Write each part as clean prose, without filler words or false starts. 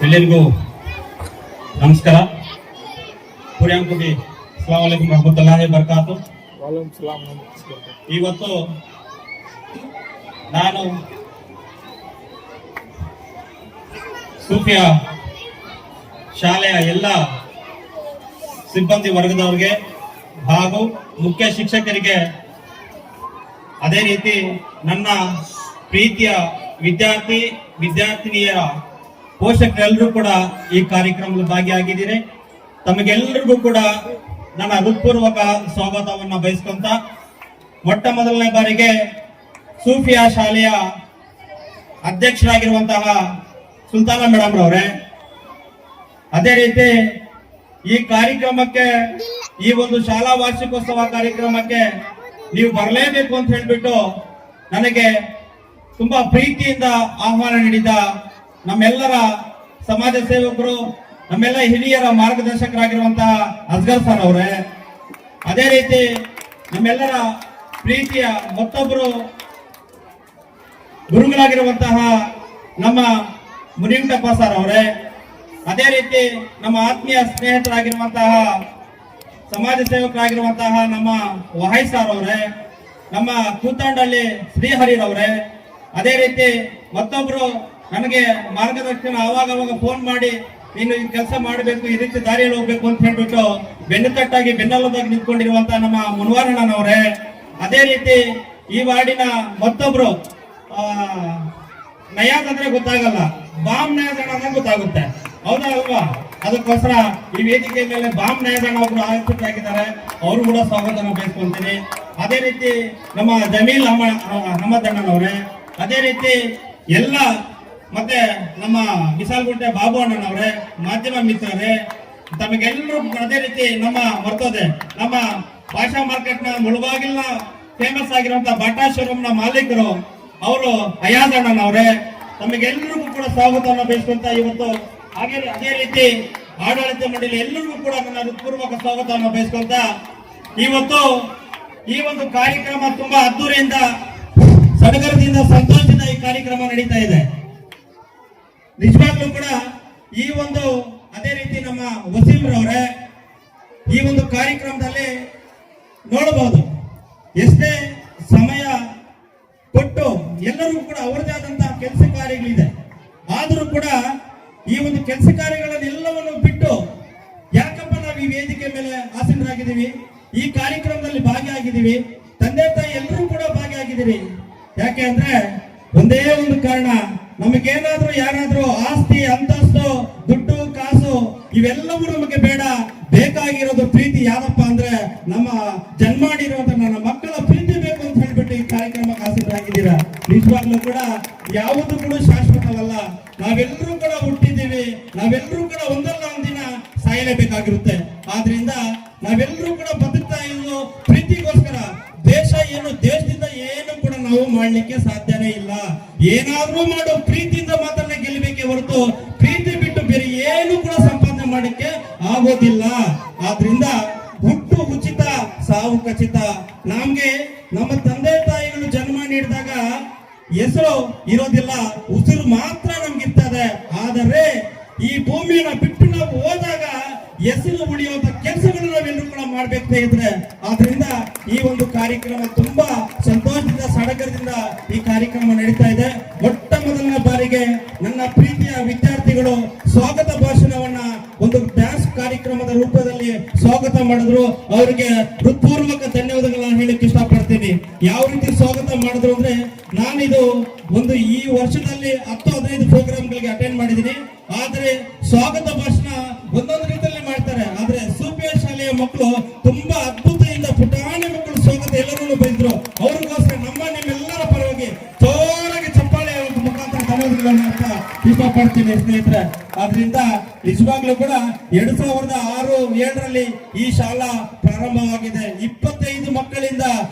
ಎಲ್ಲರಿಗೂ ನಮಸ್ಕಾರ. ಪುರ್ಯಾಂಕುಟಿ ಅಸ್ಸಲಾಮು ಅಲೈಕುಂ ರಹಮತುಲ್ಲಾಹಿ ಬರ್ಕಾತು. ಇವತ್ತು ನಾನು ಸೂಫಿಯಾ ಶಾಲೆಯ ಎಲ್ಲ ಸಿಬ್ಬಂದಿ ವರ್ಗದವರಿಗೆ ಹಾಗೂ ಮುಖ್ಯ ಶಿಕ್ಷಕರಿಗೆ, ಅದೇ ರೀತಿ ನನ್ನ ಪ್ರೀತಿಯ ವಿದ್ಯಾರ್ಥಿನಿಯರ ಪೋಷಕರೆಲ್ಲರೂ ಕೂಡ ಈ ಕಾರ್ಯಕ್ರಮದಲ್ಲಿ ಭಾಗಿಯಾಗಿದ್ದೀರಿ. ತಮಗೆಲ್ಲರಿಗೂ ಕೂಡ ನನ್ನ ಹೃತ್ಪೂರ್ವಕ ಸ್ವಾಗತವನ್ನು ಬಯಸ್ಕೊಂತ, ಮೊಟ್ಟ ಮೊದಲನೇ ಬಾರಿಗೆ ಸೂಫಿಯಾ ಶಾಲೆಯ ಅಧ್ಯಕ್ಷರಾಗಿರುವಂತಹ ಸುಲ್ತಾನ ಮೇಡಮ್ ರವರೇ, ಅದೇ ರೀತಿ ಈ ಕಾರ್ಯಕ್ರಮಕ್ಕೆ, ಈ ಒಂದು ಶಾಲಾ ವಾರ್ಷಿಕೋತ್ಸವ ಕಾರ್ಯಕ್ರಮಕ್ಕೆ ನೀವು ಬರಲೇಬೇಕು ಅಂತ ಹೇಳ್ಬಿಟ್ಟು ನನಗೆ ತುಂಬಾ ಪ್ರೀತಿಯಿಂದ ಆಹ್ವಾನ ನೀಡಿದ ನಮ್ಮೆಲ್ಲರ ಸಮಾಜ ಸೇವಕರು, ನಮ್ಮೆಲ್ಲ ಹಿರಿಯರ ಮಾರ್ಗದರ್ಶಕರಾಗಿರುವಂತಹ ಅಸ್ಗರ್ ಸರ್ ಅವರೇ, ಅದೇ ರೀತಿ ನಮ್ಮೆಲ್ಲರ ಪ್ರೀತಿಯ ಮತ್ತೊಬ್ಬರು ಗುರುಗಳಾಗಿರುವಂತಹ ನಮ್ಮ ಮುನಿಂಟಪ್ಪ ಸರ್ ಅವರೇ, ಅದೇ ರೀತಿ ನಮ್ಮ ಆತ್ಮೀಯ ಸ್ನೇಹಿತರಾಗಿರುವಂತಹ ಸಮಾಜ ಸೇವಕರಾಗಿರುವಂತಹ ನಮ್ಮ ವಹೈ ಸರ್ ಅವರೇ, ನಮ್ಮ ಕೂತಂಡಳ್ಳಿ ಶ್ರೀಹರಿರವರೇ, ಅದೇ ರೀತಿ ಮತ್ತೊಬ್ರು ನನಗೆ ಮಾರ್ಗದರ್ಶನ ಅವಾಗ ಫೋನ್ ಮಾಡಿ ನೀನು ಈ ಕೆಲಸ ಮಾಡಬೇಕು, ಈ ರೀತಿ ದಾರಿಯಲ್ಲಿ ಹೋಗ್ಬೇಕು ಅಂತ ಹೇಳ್ಬಿಟ್ಟು ಬೆನ್ನುತಟ್ಟಾಗಿ ಬೆನ್ನೆಲುಬಾಗಿ ನಿಂತ್ಕೊಂಡಿರುವಂತಹ ನಮ್ಮ ಮುನ್ವಾರಣ್ಣನವರೇ, ಅದೇ ರೀತಿ ಈ ವಾರ್ಡಿನ ಮತ್ತೊಬ್ರು ನಯಾಜ್ ಅಂದ್ರೆ ಗೊತ್ತಾಗಲ್ಲ, ಬಾಮ್ ನಯಾಜ್ ಅನ್ನೋದು ಗೊತ್ತಾಗುತ್ತೆ, ಹೌದಾ ಅಲ್ವಾ? ಅದಕ್ಕೋಸ್ಕರ ಈ ವೇದಿಕೆ ಮೇಲೆ ಬಾಮ್ ನಯಾಜ್ ಒಬ್ರು ಆಯ್ಕೆಯಾಗಿದ್ದಾರೆ, ಅವರು ಕೂಡ ಸ್ವಾಗತನ ಬಯಸ್ಕೊಂತೀನಿ. ಅದೇ ರೀತಿ ನಮ್ಮ ಜಮೀಲ್ ಅಹಮದ್ ಅಣ್ಣನವರೇ, ಅದೇ ರೀತಿ ಎಲ್ಲ ಮತ್ತೆ ನಮ್ಮ ಬಿಸಾಲ್ಗುಂಟೆ ಬಾಬು ಅಣ್ಣನವರೇ, ಮಾಧ್ಯಮ ಮಿತ್ರರೇ, ತಮಗೆಲ್ಲರೂ ಅದೇ ರೀತಿ ನಮ್ಮ ಮರ್ತೋದೆ ನಮ್ಮ ಭಾಷಾ ಮಾರ್ಕೆಟ್ ನ ಮುಳುಬಾಗಿಲ್ನ ಫೇಮಸ್ ಆಗಿರುವಂತಹ ಬಾಟಾ ಶೋರೂಮ್ ನ ಮಾಲೀಕರು ಅವರು ಅಯಾಜ್ ಅಣ್ಣನವರೇ, ತಮಗೆಲ್ಲರಿಗೂ ಕೂಡ ಸ್ವಾಗತವನ್ನು ಬಯಸುವಂತ ಇವತ್ತು ಅದೇ ರೀತಿ ಆಡಳಿತ ಮಂಡಳಿ ಎಲ್ಲರಿಗೂ ಕೂಡ ನನ್ನ ಹೃತ್ಪೂರ್ವಕ ಸ್ವಾಗತವನ್ನು ಬಯಸ್ಕೊಂತ, ಇವತ್ತು ಈ ಒಂದು ಕಾರ್ಯಕ್ರಮ ತುಂಬಾ ಅದ್ದೂರಿಯಿಂದ ಸಡಗರದಿಂದ ಸಂತೋಷದಿಂದ ಈ ಕಾರ್ಯಕ್ರಮ ನಡೀತಾ ಇದೆ. ನಿಜವಾಗ್ಲೂ ಕೂಡ ಈ ಒಂದು ಅದೇ ರೀತಿ ನಮ್ಮ ವಸೀಂ ರವರೇ, ಈ ಒಂದು ಕಾರ್ಯಕ್ರಮದಲ್ಲಿ ನೋಡಬಹುದು ಎಷ್ಟೇ ಸಮಯ ಕೊಟ್ಟು ಎಲ್ಲರಿಗೂ ಕೂಡ ಅವರದೇ ಆದಂತಹ ಕೆಲಸ ಕಾರ್ಯಗಳಿದೆ, ಆದರೂ ಕೂಡ ಈ ಒಂದು ಕೆಲಸ ಕಾರ್ಯಗಳನ್ನೆಲ್ಲವನ್ನು ಬಿಟ್ಟು ಯಾಕಪ್ಪ ನಾವು ಈ ವೇದಿಕೆ ಮೇಲೆ ಆಸೀನರಾಗಿದ್ದೀವಿ, ಈ ಕಾರ್ಯಕ್ರಮದಲ್ಲಿ ಭಾಗಿಯಾಗಿದ್ದೀವಿ, ತಂದೆ ತಾಯಿ ಎಲ್ಲರೂ ಕೂಡ ಭಾಗಿಯಾಗಿದ್ದೀವಿ. ಯಾಕೆ ಅಂದ್ರೆ ಒಂದೇ ಒಂದು ಕಾರಣ, ನಮಗೇನಾದ್ರೂ ಯಾರಾದ್ರೂ ಆಸ್ತಿ ಅಂತಸ್ತು ದುಡ್ಡು ಕಾಸು ಇವೆಲ್ಲವೂ ನಮಗೆ ಬೇಡ, ಬೇಕಾಗಿರೋದು ಪ್ರೀತಿ ಯಾರಪ್ಪ ಅಂದ್ರೆ ನಮ್ಮ ಜನ್ಮಾಡಿರುವಂತ ನನ್ನ ಮಕ್ಕಳ ಪ್ರೀತಿ ಬೇಕು ಅಂತ ಹೇಳ್ಬಿಟ್ಟು ಈ ಕಾರ್ಯಕ್ರಮಕ್ಕೆ ಆಸೀನರಾಗಿದ್ದೀರಾ. ನಿಜವಾಗ್ಲೂ ಕೂಡ ಯಾವುದು ಕೂಡ ಶಾಶ್ವತವಲ್ಲ, ನಾವೆಲ್ಲರೂ ಕೂಡ ಹುಟ್ಟಿದ್ದೀವಿ, ನಾವೆಲ್ಲರೂ ಕೂಡ ಒಂದಲ್ಲ ಒಂದಿನ ಸಾಯಲೇಬೇಕಾಗಿರುತ್ತೆ. ಆದ್ರಿಂದ ನಾವೆಲ್ಲರೂ ಕೂಡ ಬದುಕ್ತಾ ಇರೋದು ಪ್ರೀತಿಗೋಸ್ಕರ. ದೇಶ ಏನು, ದೇಶದಿಂದ ಏನು ಕೂಡ ನಾವು ಮಾಡ್ಲಿಕ್ಕೆ ಸಾಧ್ಯನೇ ಇಲ್ಲ. ಏನಾದ್ರೂ ಮಾಡೋ ಪ್ರೀತಿಯಿಂದ ಮಾತ್ರ ಗೆಲ್ಲಬೇಕೆ ಹೊರತು ಪ್ರೀತಿ ಬಿಟ್ಟು ಬೇರೆ ಏನು ಕೂಡ ಸಂಪಾದನೆ ಮಾಡಕ್ಕೆ ಆಗೋದಿಲ್ಲ. ಆದ್ರಿಂದ ಹುಟ್ಟು ಉಚಿತ, ಸಾವು ಖಚಿತ. ನಮ್ಗೆ ನಮ್ಮ ತಂದೆ ತಾಯಿಗಳು ಜನ್ಮ ನೀಡಿದಾಗ ಹೆಸರು ಇರೋದಿಲ್ಲ, ಉಸಿರು ಮಾತ್ರ ನಮ್ಗಿರ್ತದೆ. ಆದರೆ ಈ ಭೂಮಿಯನ್ನ ಬಿಟ್ಟು ನಾವು ಹೋದಾಗ ಹೆಸರು ಉಳಿಯುವಂತ ಕೆಲಸಗಳು ನಾವೆಲ್ಲರೂ ಕೂಡ ಮಾಡ್ಬೇಕು ಇದ್ರೆ. ಆದ್ರಿಂದ ಈ ಒಂದು ಕಾರ್ಯಕ್ರಮ ತುಂಬಾ ಸಂತೋಷದಿಂದ ಸಡಗರದಿಂದ ಈ ಕಾರ್ಯಕ್ರಮ ನಡೀತಾ ಇದೆ. ಮೊಟ್ಟ ಮೊದಲನೇ ಬಾರಿಗೆ ನನ್ನ ಪ್ರೀತಿಯ ವಿದ್ಯಾರ್ಥಿಗಳು ಸ್ವಾಗತ ಭಾಷಣವನ್ನ ಒಂದು ಡ್ಯಾನ್ಸ್ ಕಾರ್ಯಕ್ರಮದ ರೂಪದಲ್ಲಿ ಸ್ವಾಗತ ಮಾಡಿದ್ರು. ಅವರಿಗೆ ಹೃತ್ಪೂರ್ವಕ ಧನ್ಯವಾದಗಳನ್ನ ಹೇಳಕ್ಕೆ ಇಷ್ಟಪಡ್ತೀನಿ. ಯಾವ ರೀತಿ ಸ್ವಾಗತ ಮಾಡಿದ್ರು ಅಂದ್ರೆ, ನಾನಿದು ಒಂದು ಈ ವರ್ಷದಲ್ಲಿ 10-15 ಪ್ರೋಗ್ರಾಮ್ಗಳಿಗೆ ಅಟೆಂಡ್ ಮಾಡಿದ್ದೀನಿ. ಆದ್ರೆ ಸ್ವಾಗತ ಭಾಷಣ ಒಂದೊಂದು ರೀತಿಯಲ್ಲಿ ಮಾಡ್ತಾರೆ, ಆದ್ರೆ ಸೂಫಿಯಾ ಶಾಲೆಯ ಮಕ್ಕಳು ತುಂಬಾ ಅದ್ಭುತದಿಂದ ಪುಟಾಣಿ ಮಕ್ಕಳು ಸ್ವಾಗತ ಎಲ್ಲರೂ ಬಯಸಿದ್ರು. ಅವ್ರಿಗೋಸ್ಕರ ನಿಮ್ಮೆಲ್ಲರ ಪರವಾಗಿ ಜೋರಾಗಿ ಚಪ್ಪಾಳೆ ಮುಖಾಂತರ ಧನ್ಯವಾದಗಳನ್ನು ಅಂತ ಇಷ್ಟಪಡ್ತೀನಿ ಸ್ನೇಹಿತರೆ. ಆದ್ರಿಂದ ನಿಜವಾಗ್ಲೂ ಕೂಡ 2006-7ರಲ್ಲಿ ಈ ಶಾಲಾ ಪ್ರಾರಂಭವಾಗಿದೆ. 25 ಮಕ್ಕಳಿಂದ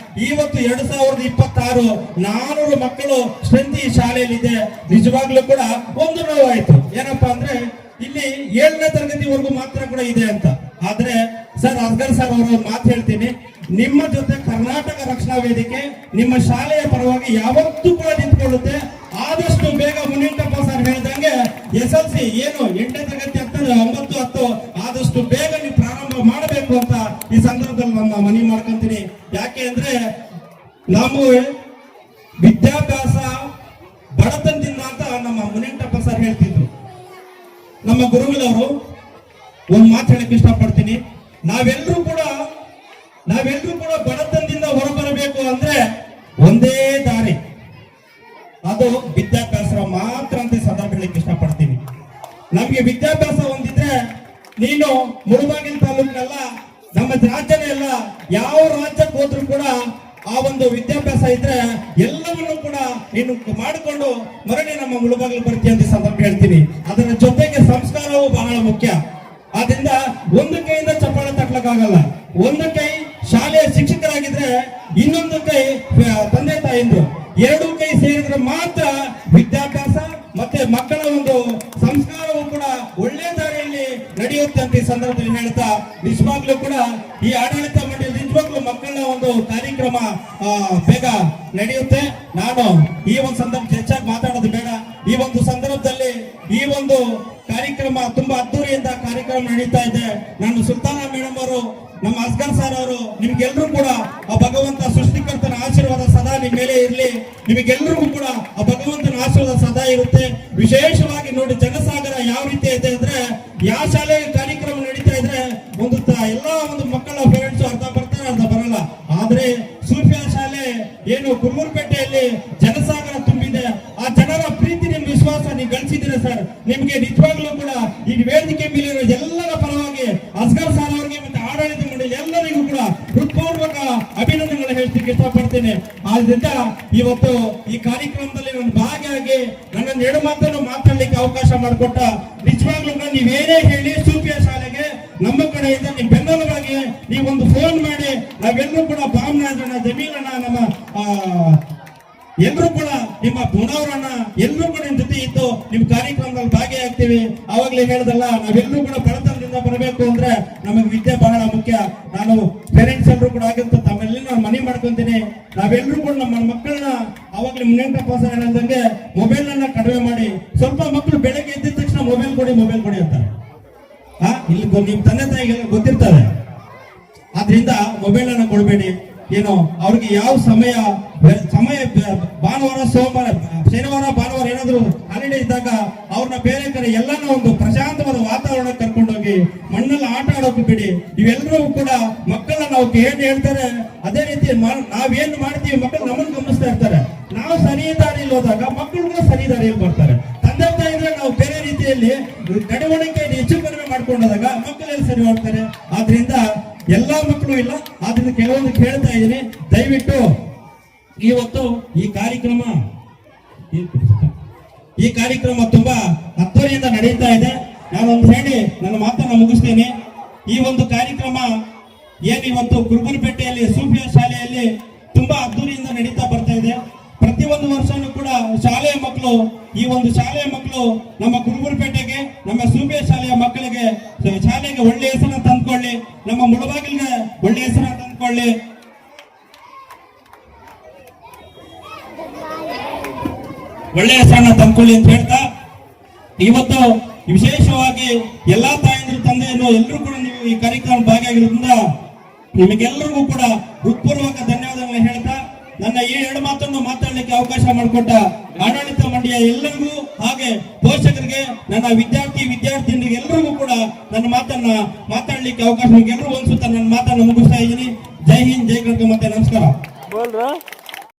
ಇವತ್ತು 2026 400 ಮಕ್ಕಳು ಸ್ಟ್ರೆಂತ್ ಈ ಶಾಲೆಯಲ್ಲಿದೆ. ನಿಜವಾಗ್ಲೂ ಕೂಡ ಒಂದು ನೋವಾಯ್ತು, ಏನಪ್ಪಾ ಅಂದ್ರೆ ಇಲ್ಲಿ 7ನೇ ತರಗತಿವರೆಗೂ ಮಾತ್ರ ಕೂಡ ಇದೆ ಅಂತ. ಆದ್ರೆ ಸರ್ ಅಸ್ಗರ್ ಸರ್ ಅವರು ಮಾತು ಹೇಳ್ತೀನಿ, ನಿಮ್ಮ ಜೊತೆ ಕರ್ನಾಟಕ ರಕ್ಷಣಾ ವೇದಿಕೆ ನಿಮ್ಮ ಶಾಲೆಯ ಪರವಾಗಿ ಯಾವತ್ತೂ ಕೂಡ ನಿಂತ್ಕೊಳ್ಳುತ್ತೆ. ಆದಷ್ಟು ಬೇಗ ಮುನಿಂಟಪ್ಪ ಸರ್ ಹೇಳಿದಂಗೆ SLC ಏನು 8ನೇ ತರಗತಿ ಆಗ್ತದೆ 9, 10 ಆದಷ್ಟು ಬೇಗ ನೀವು ಪ್ರಾರಂಭ ಮಾಡಬೇಕು ಅಂತ ಈ ಸಂದರ್ಭದಲ್ಲಿ ನನ್ನ ಮನವಿ ಮಾಡ್ಕೊಂತೀನಿ. ಯಾಕೆ ಅಂದ್ರೆ ನಾವು ವಿದ್ಯಾಭ್ಯಾಸ ಬಡತನದಿಂದ ಅಂತ ನಮ್ಮ ಮುನಿಯಂಟಪ್ಪ ಸರ್ ಹೇಳ್ತಿದ್ರು. ನಮ್ಮ ಗುರುಗಳವರು ಒಂದು ಮಾತು ಹೇಳಕ್ ಇಷ್ಟಪಡ್ತೀನಿ. ನಾವೆಲ್ಲರೂ ಕೂಡ ಬಡತನದಿಂದ ಹೊರಬರಬೇಕು ಅಂದ್ರೆ ಒಂದೇ ದಾರಿ, ಅದು ವಿದ್ಯಾಭ್ಯಾಸ ಮಾತ್ರ ಅಂತ ಸಂದರ್ಭ ಹೇಳಕ್ ಇಷ್ಟಪಡ್ತೀನಿ. ನಮ್ಗೆ ವಿದ್ಯಾಭ್ಯಾಸ ಹೊಂದಿದ್ರೆ ನೀನು ಮುಳಬಾಗಿಲು ತಾಲೂಕಿನಲ್ಲ, ನಮ್ಮ ರಾಜ್ಯನೇ ಅಲ್ಲ, ಯಾವ ರಾಜ್ಯಕ್ಕೆ ಹೋದ್ರೂ ಕೂಡ ಆ ಒಂದು ವಿದ್ಯಾಭ್ಯಾಸ ಇದ್ರೆ ಎಲ್ಲವನ್ನೂ ಕೂಡ ನೀನು ಮಾಡಿಕೊಂಡು ಮರಳಿ ನಮ್ಮ ಮುಳಬಾಗಿಲು ಬರ್ತೀಯ ಅಂತ ಸಂದರ್ಭ ಹೇಳ್ತೀನಿ. ಅದರ ಜೊತೆಗೆ ಸಂಸ್ಕಾರವು ಬಹಳ ಮುಖ್ಯ. ಆದ್ರಿಂದ ಒಂದು ಕೈಯಿಂದ ಚಪ್ಪಾಳೆ ತಟ್ಟಕ್ಕಾಗಲ್ಲ. ಒಂದು ಕೈ ಶಾಲೆಯ ಶಿಕ್ಷಕರಾಗಿದ್ರೆ, ಇನ್ನೊಂದು ಕೈ ತಂದೆ ತಾಯಿಂದ್ರು, ಎರಡೂ ಕೈ ಸೇರಿದ್ರೆ ಮಾತ್ರ ವಿದ್ಯಾಭ್ಯಾಸ ಮತ್ತೆ ಮಕ್ಕಳ ಒಂದು ಸಂಸ್ಕಾರವು ಕೂಡ ಒಳ್ಳೆ ದಾರಿಯಲ್ಲಿ ನಡೆಯುತ್ತೆ ಅಂತ ಈ ಸಂದರ್ಭದಲ್ಲಿ ಹೇಳ್ತಾ, ನಿಜವಾಗ್ಲೂ ಕೂಡ ಈ ಆಡಳಿತ ಮಂಡಳಿ ನಿಜವಾಗ್ಲೂ ಮಕ್ಕಳ ಒಂದು ಕಾರ್ಯಕ್ರಮ ಬೇಗ ನಡೆಯುತ್ತೆ. ನಾನು ಈ ಒಂದು ಸಂದರ್ಭ ಹೆಚ್ಚಾಗಿ ಮಾತಾಡೋದು ಬೇಡ. ಈ ಒಂದು ಸಂದರ್ಭದಲ್ಲಿ ಈ ಒಂದು ಕಾರ್ಯಕ್ರಮ ತುಂಬಾ ಅದ್ದೂರಿಯಿಂದ ಕಾರ್ಯಕ್ರಮ ನಡೀತಾ ಇದೆ. ನಾನು ಸುಲ್ತಾನ ಮೇಡಮ್ ಅವರು, ನಮ್ಮ ಅಸ್ಗರ್ ಸರ್ ಅವರು, ನಿಮ್ಗೆಲ್ರೂ ಕೂಡ ಆ ಭಗವಂತ ಸೃಷ್ಟಿಕರ್ತನ ಆಶೀರ್ವಾದ ಸದಾ ನಿಮ್ಮ ಮೇಲೆ ಇರಲಿ. ನಿಮಗೆಲ್ಲರಿಗೂ ಕೂಡ ಆ ಭಗವಂತನ ಆಶೀರ್ವಾದ ಸದಾ ಇರುತ್ತೆ. ವಿಶೇಷವಾಗಿ ನೋಡಿ, ಜನಸಾಗರ ಯಾವ ರೀತಿ ಇದೆ ಅಂದ್ರೆ, ಯಾವ ಶಾಲೆ ಕಾರ್ಯಕ್ರಮ ನಡೀತಾ ಇದ್ರೆ ಒಂದು ಎಲ್ಲಾ ಒಂದು ಮಕ್ಕಳ ಪೇರೆಂಟ್ಸ್ ಅರ್ಧ ಬರ್ತಾರೆ, ಅರ್ಧ ಬರಲ್ಲ. ಆದ್ರೆ ಸೂಫಿಯಾ ಶಾಲೆ ಏನು ಕುರ್ಮೂರ್ಪೇಟೆಯಲ್ಲಿ ಜನಸಾಗರ ತುಂಬಿದೆ. ಆ ಜನರ ಪ್ರೀತಿ, ನಿಮ್ ವಿಶ್ವಾಸ ನೀವು ಗಳಿಸಿದ್ದೀರಾ ಸರ್. ನಿಮ್ಗೆ ನಿಜವಾಗ್ಲೂ ಕೂಡ ಈ ವೇದಿಕೆ ಮೇಲಿರೋ ಎಲ್ಲರ ಪರವಾಗಿ ಅಸ್ಗರ್ ಸರ್ ಅವರಿಗೆ ಮತ್ತೆ ಆಡಳಿತ ಮಂಡಳಿ ಎಲ್ಲರಿಗೂ ಕೂಡ ಹೃತ್ಪೂರ್ವಕ ಅಭಿನಂದನೆಗಳನ್ನು ಹೇಳ್ಲಿಕ್ಕೆ ಇಷ್ಟಪಡ್ತೇನೆ. ಆದ್ರಿಂದ ಇವತ್ತು ಈ ಕಾರ್ಯಕ್ರಮದಲ್ಲಿ ನಾನು ಭಾಗಿಯಾಗಿ ನನ್ನ 2 ಮಾತನ್ನು ಮಾತಾಡ್ಲಿಕ್ಕೆ ಅವಕಾಶ ಮಾಡಿಕೊಟ್ಟ ನಿಜವಾಗ್ಲೂ ನೀವೇನೇ ಹೇಳಿ ಸೂಫಿಯಾ ಶಾಲೆಗೆ ನಮ್ಮ ಕಡೆಯಿಂದ ನಿಮ್ ಬೆಂಬಲವಾಗಿ ನೀವೊಂದು ಫೋನ್ ಮಾಡಿ ನಾವೆಲ್ಲರೂ ಕೂಡ ಬಾಮ್ನಾಜಣ್ಣ, ಜಮೀಲಣ್ಣ, ನಮ್ಮ ಎಲ್ಲರೂ ಕೂಡ ನಿಮ್ಮ ಪುನವರನ್ನ ಎಲ್ಲರೂ ಕೂಡ ನಿಮ್ ಜೊತೆ ಇದ್ದು ನಿಮ್ ಕಾರ್ಯಕ್ರಮದಲ್ಲಿ ಭಾಗಿಯಾಗ್ತೀವಿ. ಅವಾಗ್ಲೇ ಹೇಳ್ದಲ್ಲ, ನಾವೆಲ್ಲರೂ ಕೂಡ ಬಡತನದಿಂದ ಬರಬೇಕು ಅಂದ್ರೆ ನಮಗೆ ವಿದ್ಯೆ ಬಹಳ ಮುಖ್ಯ. ನಾನು ಪೇರೆಂಟ್ಸ್ ಎಲ್ಲರೂ ಕೂಡ ಆಗಿರ್ತ ತಮ್ಮೆಲ್ಲ ನಾನು ಮನವಿ ಮಾಡ್ಕೊಂತೀನಿ. ನಾವೆಲ್ಲರೂ ಕೂಡ ನಮ್ಮ ಮಕ್ಕಳನ್ನ ಅವಾಗ್ಲೇ ಮುನಿಯಂಟಪ್ಪ ಸರ್ ಹೇಳಿದಂಗೆ ಮೊಬೈಲ್ ಅನ್ನ ಕಡಿಮೆ ಮಾಡಿ. ಸ್ವಲ್ಪ ಮಕ್ಕಳು ಬೆಳಗ್ಗೆ ಎದ್ದ ತಕ್ಷಣ ಮೊಬೈಲ್ ಕೊಡಿ ಅಂತಾರೆ. ಇಲ್ಲಿ ನಿಮ್ ತಂದೆ ತಾಯಿಗೆಲ್ಲ ಗೊತ್ತಿರ್ತಾರೆ. ಆದ್ರಿಂದ ಮೊಬೈಲ್ ಅನ್ನ ಕೊಡಬೇಡಿ. ಏನು ಅವ್ರಿಗೆ ಯಾವ ಸಮಯ ಭಾನುವಾರ, ಸೋಮವಾರ, ಶನಿವಾರ, ಭಾನುವಾರ ಏನಾದ್ರು ಹಾಲಿಡೇ ಇದ್ದಾಗ ಅವ್ರನ್ನ ಬೇರೆ ಕಡೆ ಎಲ್ಲಾನ ಒಂದು ಪ್ರಶಾಂತವಾದ ವಾತಾವರಣ ಕರ್ಕೊಂಡೋಗಿ ಮಣ್ಣಲ್ಲಿ ಆಟ ಆಡೋಕೆ ಬಿಡಿ. ಇವೆಲ್ಲರೂ ಕೂಡ ಮಕ್ಕಳನ್ನ ನಾವು ಏನ್ ಹೇಳ್ತಾರೆ ಅದೇ ರೀತಿ ನಾವೇನ್ ಮಾಡ್ತೀವಿ, ಮಕ್ಕಳು ನಮ್ಮನ್ನು ಗಮನಿಸ್ತಾ ಇರ್ತಾರೆ. ನಾವು ಸರಿ ದಾರಿಯಲ್ಲಿ ಹೋದಾಗ ಮಕ್ಕಳು ಕೂಡ ಸರಿ ದಾರಿಯಲ್ಲಿ ಬರ್ತಾರೆ. ತಂದೆ ತಾಯಿದ್ರೆ ನಾವು ಬೇರೆ ರೀತಿಯಲ್ಲಿ ನಡವಳಿಕೆ ಹೆಚ್ಚು ಕಡಿಮೆ ಮಾಡ್ಕೊಂಡಾಗ ಮಕ್ಕಳೆಲ್ಲ ಸರಿ ಹೋಗ್ತಾರೆ. ಆದ್ರಿಂದ ಎಲ್ಲಾ ಮಕ್ಕಳು ಇಲ್ಲ, ಆದ್ರಿಂದ ಕೆಲವೊಂದು ಕೇಳ್ತಾ ಇದ್ದೀನಿ, ದಯವಿಟ್ಟು ಇವತ್ತು ಈ ಕಾರ್ಯಕ್ರಮ ತುಂಬಾ ಅದ್ದೂರಿಯಿಂದ ನಡೀತಾ ಇದೆ. ನಾನೊಂದು ಹೇಳಿ ನನ್ನ ಮಾತನ್ನ ಮುಗಿಸ್ತೇನೆ. ಈ ಒಂದು ಕಾರ್ಯಕ್ರಮ ಏನು ಇವತ್ತು ಕುರುಬುರಪೇಟೆಯಲ್ಲಿ ಸೂಫಿಯಾ ಶಾಲೆಯಲ್ಲಿ ತುಂಬಾ ಅದ್ದೂರಿಯಿಂದ ನಡೀತಾ ಬರ್ತಾ ಇದೆ. ಪ್ರತಿಯೊಂದು ವರ್ಷನೂ ಕೂಡ ಶಾಲೆಯ ಮಕ್ಕಳು, ಈ ಒಂದು ಶಾಲೆಯ ಮಕ್ಕಳು ನಮ್ಮ ಕುರುಬುರಪೇಟೆಗೆ, ನಮ್ಮ ಸೂಫಿಯಾ ಶಾಲೆಯ ಮಕ್ಕಳಿಗೆ ಶಾಲೆಗೆ ಒಳ್ಳೆ ಹೆಸರನ್ನ ತಂದ್ಕೊಳ್ಳಿ, ನಮ್ಮ ಮುಳಬಾಗಿಲಿಗೆ ಒಳ್ಳೆ ಹೆಸರನ್ನ ತಂದ್ಕೊಳ್ಳಿ. ಒಳ್ಳೆ ಹೆಸರನ್ನ ತಂದ್ಕೊಳ್ಳಿ ಅಂತ ಹೇಳ್ತಾ, ಇವತ್ತು ವಿಶೇಷವಾಗಿ ಎಲ್ಲಾ ತಾಯಂದಿರು, ತಂದೆಯರು ಎಲ್ಲರೂ ಕೂಡ ನೀವು ಈ ಕಾರ್ಯಕ್ರಮ ಭಾಗಿಯಾಗಿರೋದ್ರಿಂದ ನಿಮಗೆಲ್ಲರಿಗೂ ಕೂಡ ಹೃತ್ಪೂರ್ವಕ ಧನ್ಯವಾದಗಳನ್ನು ಹೇಳ್ತಾ, ನನ್ನ ಈ 2 ಮಾತನ್ನು ಮಾತಾಡಲಿಕ್ಕೆ ಅವಕಾಶ ಮಾಡಿಕೊಟ್ಟ ಆಡಳಿತ ಮಂಡಳಿಯ ಎಲ್ಲರಿಗೂ ಹಾಗೆ ಪೋಷಕರಿಗೆ, ನನ್ನ ವಿದ್ಯಾರ್ಥಿನಿಗೆ ಎಲ್ಲರಿಗೂ ಕೂಡ ನನ್ನ ಮಾತನ್ನ ಮಾತಾಡಲಿಕ್ಕೆ ಅವಕಾಶ ಎಲ್ಲರೂ ಅನ್ಸುತ್ತಾ ನನ್ನ ಮಾತನ್ನು ಮುಗಿಸ್ತಾ ಇದ್ದೀನಿ. ಜೈ ಹಿಂದ್, ಜೈ ಕರ್ನಾಟಕ, ಮತ್ತೆ ನಮಸ್ಕಾರ.